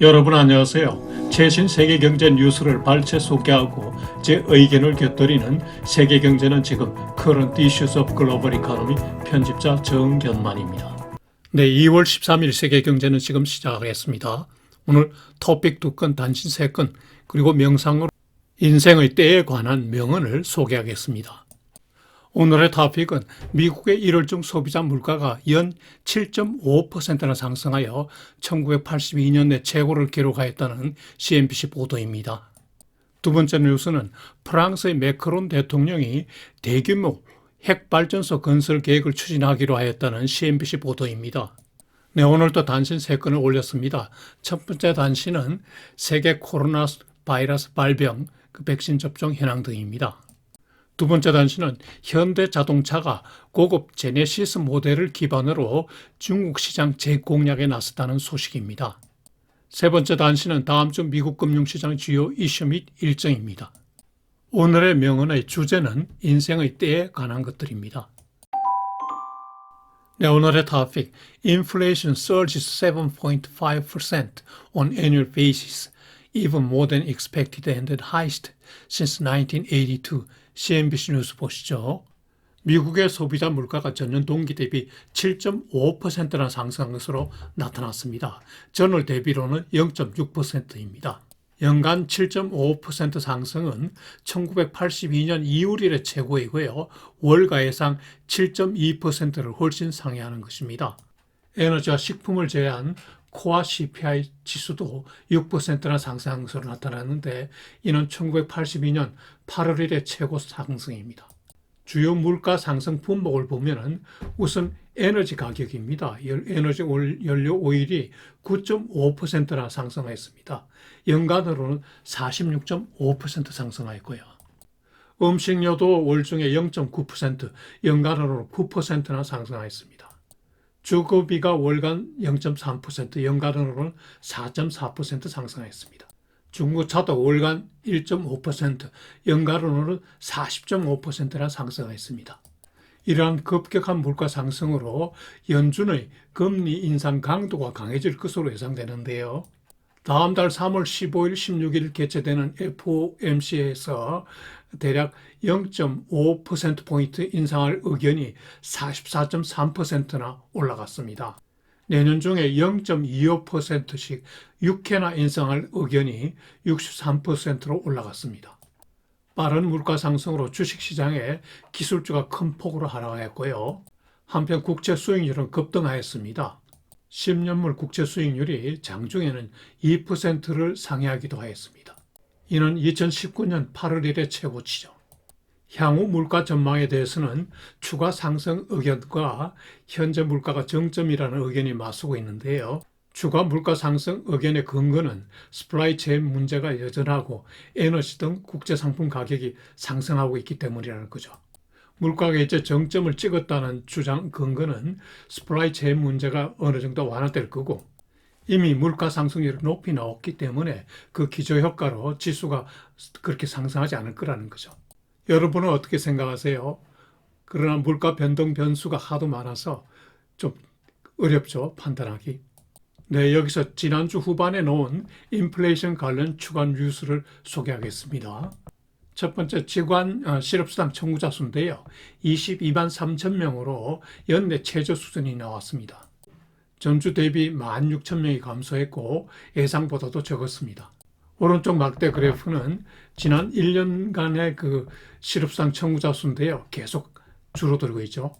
여러분 안녕하세요. 최신 세계 경제 뉴스를 발췌 소개하고 제 의견을 곁들이는 세계경제는 지금 Current Issues of Global Economy 편집자 정견만입니다. 네, 2월 13일 세계경제는 지금 시작하겠습니다. 오늘 토픽 2건, 단신 3건, 그리고 명상으로 인생의 때에 관한 명언을 소개하겠습니다. 오늘의 토픽은 미국의 1월 중 소비자 물가가 연 7.5%나 상승하여 1982년에 최고를 기록하였다는 CNBC 보도입니다. 두 번째 뉴스는 프랑스의 매크론 대통령이 대규모 핵발전소 건설 계획을 추진하기로 하였다는 CNBC 보도입니다. 네, 오늘도 단신 3건을 올렸습니다. 첫 번째 단신은 세계 코로나 바이러스 발병, 백신 접종 현황 등입니다. 두 번째 단신은 현대자동차가 고급 제네시스 모델을 기반으로 중국 시장 재공략에 나섰다는 소식입니다. 세 번째 단신은 다음 주 미국 금융시장 주요 이슈 및 일정입니다. 오늘의 명언의 주제는 인생의 때에 관한 것들입니다. 네, 오늘의 토픽, Inflation surges 7.5% on annual basis, even more than expected and the highest since 1982. CNBC 뉴스 보시죠. 미국의 소비자 물가가 전년 동기 대비 7.5%나 상승한 것으로 나타났습니다. 전월 대비로는 0.6%입니다. 연간 7.5% 상승은 1982년 2월 1일 최고이고요. 월가 예상 7.2%를 훨씬 상회하는 것입니다. 에너지와 식품을 제외한 코어 CPI 지수도 6%나 상승한 것으로 나타났는데 이는 1982년 8월 1일 최고 상승입니다. 주요 물가 상승 분목을 보면은 우선 에너지 가격입니다. 에너지 연료 오일이 9.5%나 상승했습니다. 연간으로는 46.5% 상승하였고요. 음식료도 월 중에 0.9%, 연간으로는 9%나 상승하였습니다. 주거비가 월간 0.3%, 연간으로는 4.4% 상승했습니다. 중고차도 월간 1.5%, 연간으로는 40.5%나 상승했습니다. 이러한 급격한 물가 상승으로 연준의 금리 인상 강도가 강해질 것으로 예상되는데요. 다음 달 3월 15일, 16일 개최되는 FOMC에서 대략 0.5%포인트 인상할 의견이 44.3%나 올라갔습니다. 내년 중에 0.25%씩 6회나 인상할 의견이 63%로 올라갔습니다. 빠른 물가 상승으로 주식시장에 기술주가 큰 폭으로 하락하였고요. 한편 국채 수익률은 급등하였습니다. 10년물 국채 수익률이 장중에는 2%를 상회하기도 하였습니다. 이는 2019년 8월 1일 최고치죠. 향후 물가 전망에 대해서는 추가 상승 의견과 현재 물가가 정점이라는 의견이 맞서고 있는데요. 추가 물가 상승 의견의 근거는 서플라이 체인 문제가 여전하고 에너지 등 국제 상품 가격이 상승하고 있기 때문이라는 거죠. 물가가 이제 정점을 찍었다는 주장 근거는 서플라이 체인 문제가 어느 정도 완화될 거고 이미 물가 상승률이 높이 나왔기 때문에 그 기저효과로 지수가 그렇게 상승하지 않을 거라는 거죠. 여러분은 어떻게 생각하세요? 그러나 물가 변동 변수가 하도 많아서 좀 어렵죠, 판단하기. 네, 여기서 지난주 후반에 놓은 인플레이션 관련 추가 뉴스를 소개하겠습니다. 첫 번째, 직원 실업수당 청구자 수인데요. 22만 3천 명으로 연내 최저 수준이 나왔습니다. 전주 대비 16,000명이 감소했고 예상보다도 적었습니다. 오른쪽 막대 그래프는 지난 1년간의 그 실업수당 청구자 수인데요. 계속 줄어들고 있죠.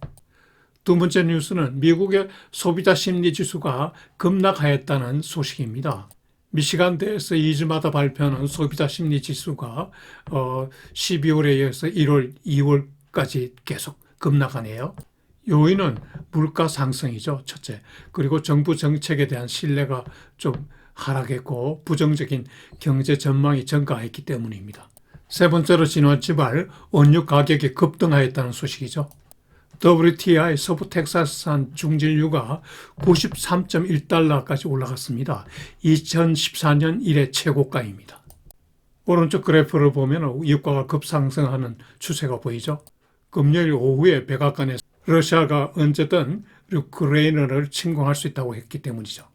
두 번째 뉴스는 미국의 소비자 심리 지수가 급락하였다는 소식입니다. 미시간대에서 2주마다 발표하는 소비자 심리 지수가 12월에 이어서 1월, 2월까지 계속 급락하네요. 요인은 물가 상승이죠, 첫째. 그리고 정부 정책에 대한 신뢰가 좀 하락했고 부정적인 경제 전망이 전가했기 때문입니다. 세 번째로 지난 주말 원유 가격이 급등하였다는 소식이죠. WTI 서부 텍사스산 중진유가 93.1달러까지 올라갔습니다. 2014년 이래 최고가입니다. 오른쪽 그래프를 보면 유가가 급상승하는 추세가 보이죠. 금요일 오후에 백악관에서 러시아가 언제든 우크라이나를 침공할 수 있다고 했기 때문이죠.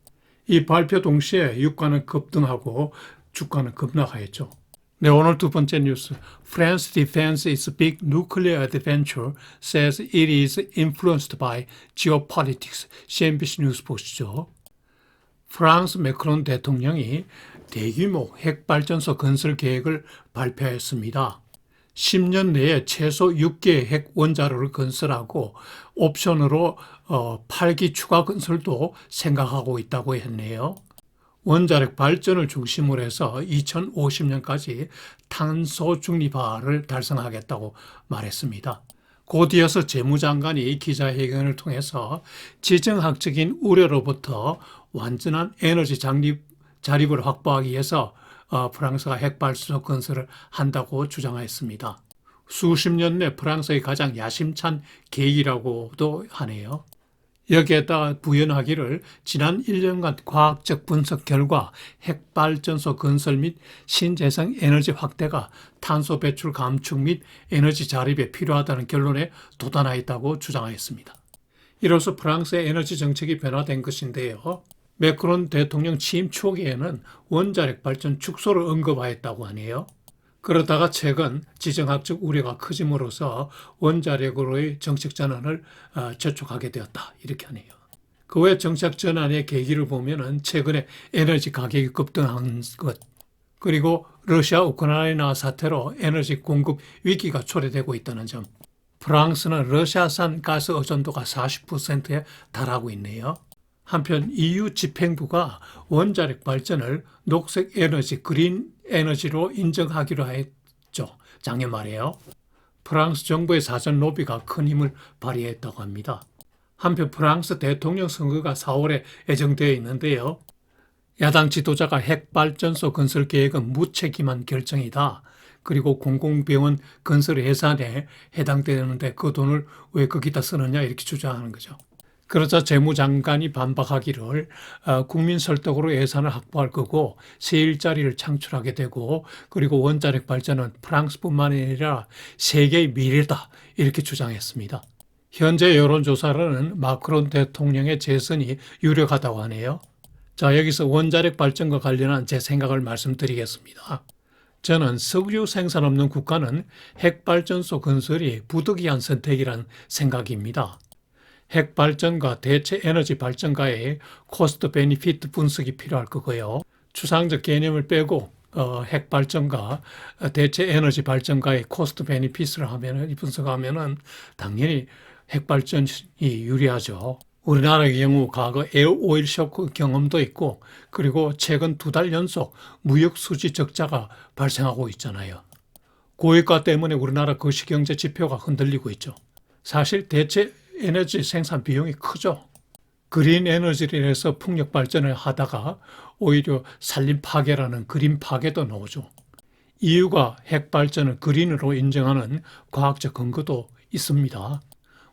이 발표 동시에 유가는 급등하고 주가는 급락하였죠. 네, 오늘 두 번째 뉴스. France defends its big nuclear adventure, says it is influenced by geopolitics. CNBC 뉴스 보시죠. 프랑스 매크론 대통령이 대규모 핵발전소 건설 계획을 발표했습니다. 10년 내에 최소 6개의 핵 원자로를 건설하고 옵션으로 8기 추가 건설도 생각하고 있다고 했네요. 원자력 발전을 중심으로 해서 2050년까지 탄소 중립화를 달성하겠다고 말했습니다. 곧 이어서 재무장관이 기자회견을 통해서 지정학적인 우려로부터 완전한 에너지 자립을 확보하기 위해서 프랑스가 핵발전소 건설을 한다고 주장했습니다. 수십 년 내 프랑스의 가장 야심찬 계획이라고도 하네요. 여기에다 부연하기를 지난 1년간 과학적 분석 결과 핵발전소 건설 및 신재생 에너지 확대가 탄소 배출 감축 및 에너지 자립에 필요하다는 결론에 도달하였다고 주장하였습니다. 이로써 프랑스의 에너지 정책이 변화된 것인데요. 매크론 대통령 취임 초기에는 원자력 발전 축소를 언급하였다고 하네요. 그러다가 최근 지정학적 우려가 커짐으로써 원자력으로의 정책 전환을 재촉하게 되었다. 이렇게 하네요. 그 외 정책 전환의 계기를 보면은 최근에 에너지 가격이 급등한 것, 그리고 러시아 우크라이나 사태로 에너지 공급 위기가 초래되고 있다는 점, 프랑스는 러시아산 가스 의존도가 40%에 달하고 있네요. 한편 EU 집행부가 원자력 발전을 녹색 에너지, 그린 에너지로 인정하기로 했죠. 작년 말에요. 프랑스 정부의 사전 로비가 큰 힘을 발휘했다고 합니다. 한편 프랑스 대통령 선거가 4월에 예정되어 있는데요. 야당 지도자가 핵발전소 건설 계획은 무책임한 결정이다. 그리고 공공병원 건설 예산에 해당되는데 그 돈을 왜 거기다 쓰느냐 이렇게 주장하는 거죠. 그러자 재무장관이 반박하기를 국민 설득으로 예산을 확보할 거고 새 일자리를 창출하게 되고 그리고 원자력 발전은 프랑스뿐만 아니라 세계의 미래다 이렇게 주장했습니다. 현재 여론조사로는 마크론 대통령의 재선이 유력하다고 하네요. 자, 여기서 원자력 발전과 관련한 제 생각을 말씀드리겠습니다. 저는 석유 생산 없는 국가는 핵발전소 건설이 부득이한 선택이라는 생각입니다. 핵발전과 대체 에너지 발전가의 코스트 베니피트 분석이 필요할 거고요. 추상적 개념을 빼고 핵발전과 대체 에너지 발전가의 코스트 베니피트를 하면은 분석하면은 당연히 핵발전이 유리하죠. 우리나라의 경우 과거 에어오일 쇼크 경험도 있고 그리고 최근 2달 연속 무역 수지 적자가 발생하고 있잖아요. 고유가 때문에 우리나라 거시경제 지표가 흔들리고 있죠. 사실 대체 에너지 생산 비용이 크죠. 그린 에너지를 해서 풍력 발전을 하다가 오히려 산림 파괴라는 그린 파괴도 나오죠. EU가 핵 발전을 그린으로 인정하는 과학적 근거도 있습니다.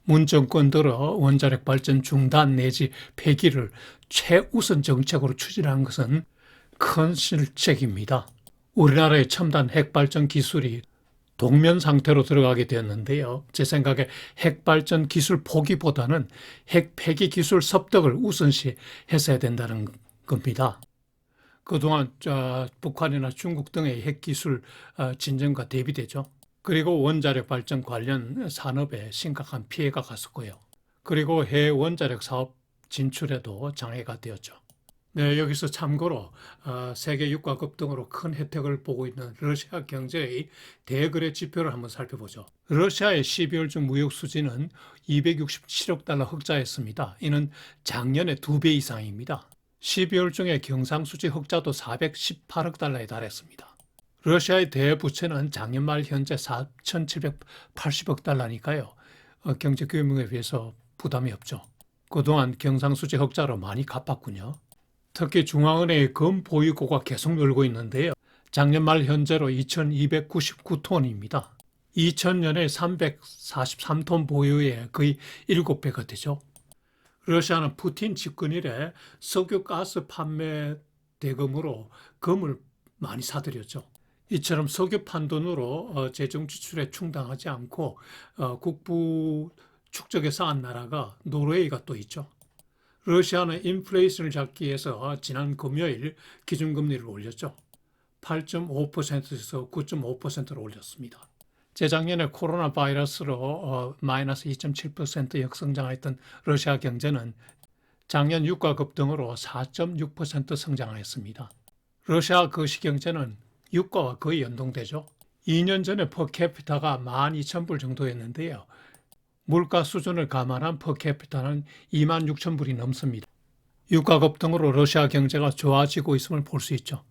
문 정권 들어 원자력 발전 중단 내지 폐기를 최우선 정책으로 추진한 것은 큰 실책입니다. 우리나라의 첨단 핵발전 기술이 동면 상태로 들어가게 되었는데요. 제 생각에 핵발전 기술 포기보다는 핵 폐기 기술 습득을 우선시 했어야 된다는 겁니다. 그동안 북한이나 중국 등의 핵기술 진전과 대비되죠. 그리고 원자력 발전 관련 산업에 심각한 피해가 갔었고요. 그리고 해외 원자력 사업 진출에도 장애가 되었죠. 네, 여기서 참고로 세계 유가 급등으로 큰 혜택을 보고 있는 러시아 경제의 대거래 지표를 한번 살펴보죠. 러시아의 12월 중 무역 수지는 267억 달러 흑자였습니다. 이는 작년의 2배 이상입니다. 12월 중에 경상수지 흑자도 418억 달러에 달했습니다. 러시아의 대부채는 작년 말 현재 4,780억 달러니까요. 경제 규모에 비해서 부담이 없죠. 그동안 경상수지 흑자로 많이 갚았군요. 특히 중앙은행의 금 보유고가 계속 늘고 있는데요. 작년 말 현재로 2,299톤입니다. 2000년에 343톤 보유에 거의 7배가 되죠. 러시아는 푸틴 집권 이래 석유 가스 판매 대금으로 금을 많이 사들였죠. 이처럼 석유 판돈으로 재정 지출에 충당하지 않고 국부 축적에 쌓은 나라가 노르웨이가 또 있죠. 러시아는 인플레이션을 잡기 위해서 지난 금요일 기준금리를 올렸죠. 8.5%에서 9.5%로 올렸습니다. 재작년에 코로나 바이러스로 마이너스 2.7% 역성장했던 러시아 경제는 작년 유가 급등으로 4.6% 성장했습니다. 러시아 거시 경제는 유가와 거의 연동되죠. 2년 전에 퍼캐피타가 12,000불 정도였는데요. 물가 수준을 감안한 퍼캐피타는 26,000불이 넘습니다. 유가 급등으로 러시아 경제가 좋아지고 있음을 볼 수 있죠.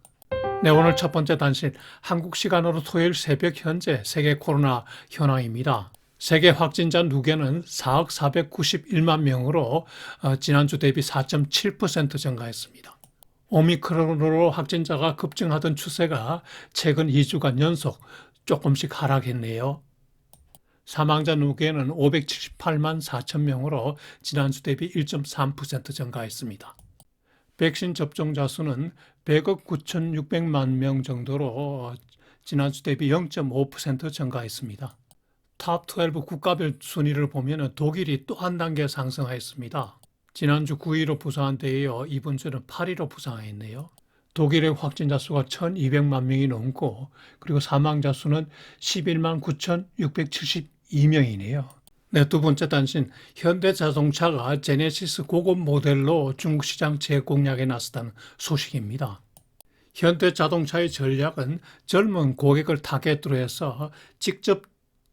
네, 오늘 첫 번째 단신, 한국 시간으로 토요일 새벽 현재 세계 코로나 현황입니다. 세계 확진자 누계는 4억 491만 명으로 지난주 대비 4.7% 증가했습니다. 오미크론으로 확진자가 급증하던 추세가 최근 2주간 연속 조금씩 하락했네요. 사망자 누계는 578만 4천 명으로 지난주 대비 1.3% 증가했습니다. 백신 접종자 수는 100억 9,600만 명 정도로 지난주 대비 0.5% 증가했습니다. 탑12 국가별 순위를 보면 독일이 또 한 단계 상승하였습니다. 지난주 9위로 부상한 데 이어 이번 주는 8위로 부상했네요. 독일의 확진자 수가 1,200만 명이 넘고 그리고 사망자 수는 11만 9,672명이네요. 네, 두 번째 단신, 현대자동차가 제네시스 고급 모델로 중국 시장 재공략에 나섰다는 소식입니다. 현대자동차의 전략은 젊은 고객을 타겟으로 해서 직접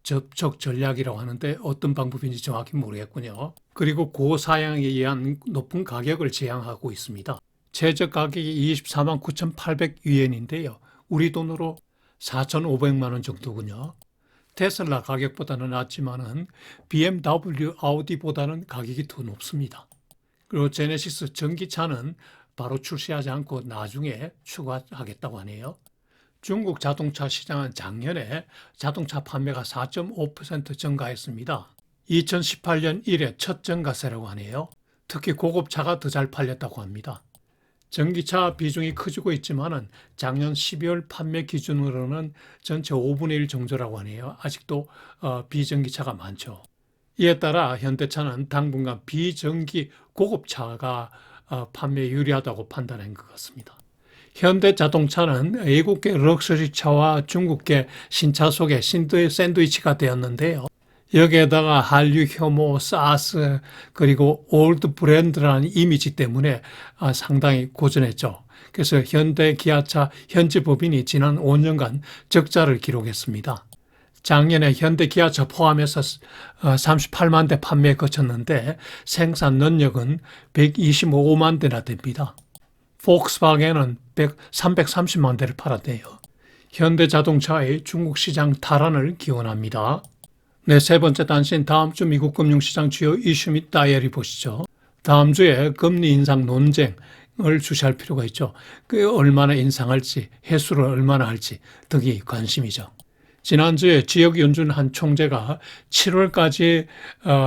접촉 전략이라고 하는데 어떤 방법인지 정확히 모르겠군요. 그리고 고사양에 의한 높은 가격을 제한하고 있습니다. 최저 가격이 24만 9,800위엔인데요. 우리 돈으로 4,500만 원 정도군요. 테슬라 가격보다는 낮지만은 BMW, 아우디보다는 가격이 더 높습니다. 그리고 제네시스 전기차는 바로 출시하지 않고 나중에 추가하겠다고 하네요. 중국 자동차 시장은 작년에 자동차 판매가 4.5% 증가했습니다. 2018년 이래 첫 증가세라고 하네요. 특히 고급차가 더 잘 팔렸다고 합니다. 전기차 비중이 커지고 있지만은 작년 12월 판매 기준으로는 전체 5분의 1 정도라고 하네요. 아직도 비전기차가 많죠. 이에 따라 현대차는 당분간 비전기 고급차가 판매에 유리하다고 판단한 것 같습니다. 현대자동차는 외국계 럭셔리차와 중국계 신차 속에 샌드위치가 되었는데요. 여기에다가 한류 혐오, 사스, 그리고 올드 브랜드라는 이미지 때문에 상당히 고전했죠. 그래서 현대 기아차 현지 법인이 지난 5년간 적자를 기록했습니다. 작년에 현대 기아차 포함해서 38만 대 판매에 그쳤는데 생산 능력은 125만 대나 됩니다. 폭스바겐은 330만 대를 팔았대요. 현대자동차의 중국 시장 탈환을 기원합니다. 네, 세 번째 단신, 다음 주 미국 금융시장 주요 이슈 및 다이어리 보시죠. 다음 주에 금리 인상 논쟁을 주시할 필요가 있죠. 그 얼마나 인상할지, 해수를 얼마나 할지 등이 관심이죠. 지난주에 지역 연준 한 총재가 7월까지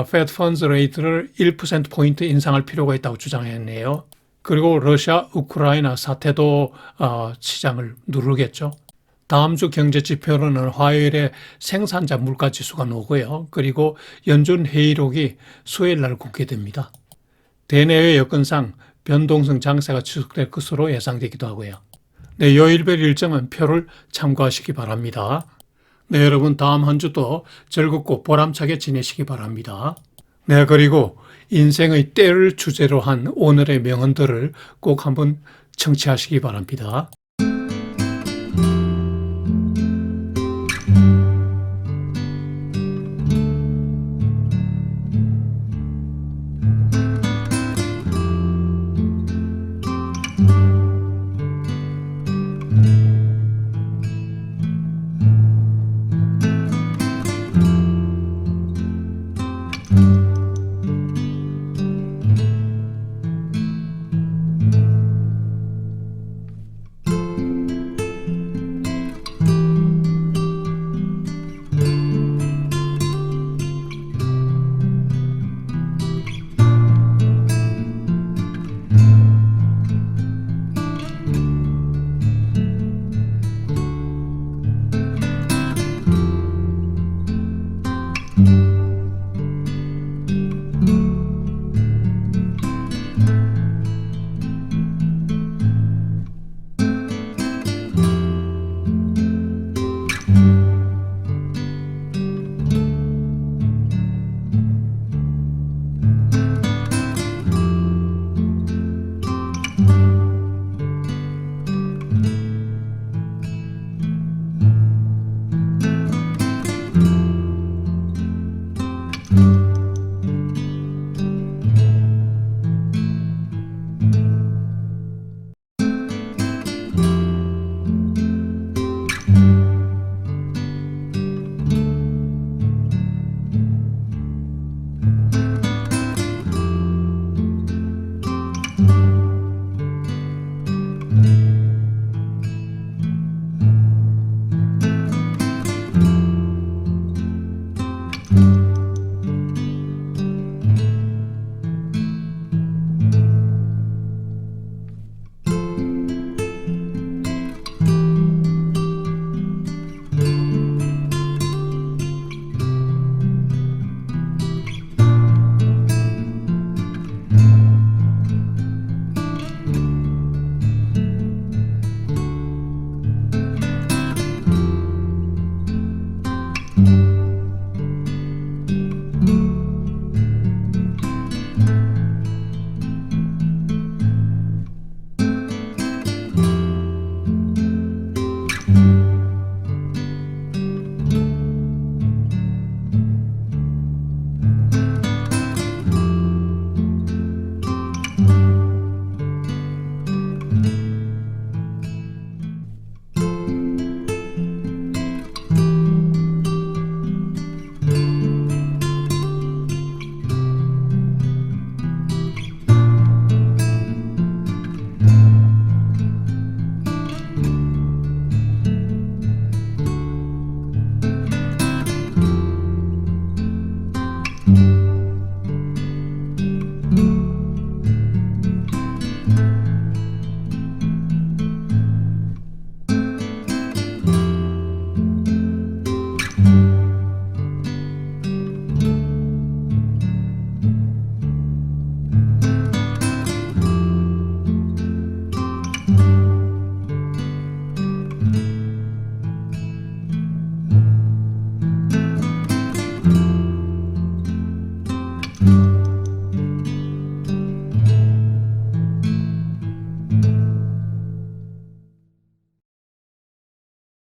Fed Funds 레이트를 1%포인트 인상할 필요가 있다고 주장했네요. 그리고 러시아, 우크라이나 사태도 시장을 누르겠죠. 다음 주 경제 지표로는 화요일에 생산자 물가 지수가 나오고요. 그리고 연준 회의록이 수요일 날 공개됩니다. 대내외 여건상 변동성 장세가 지속될 것으로 예상되기도 하고요. 네, 요일별 일정은 표를 참고하시기 바랍니다. 네, 여러분 다음 한 주도 즐겁고 보람차게 지내시기 바랍니다. 네, 그리고 인생의 때를 주제로 한 오늘의 명언들을 꼭 한번 청취하시기 바랍니다.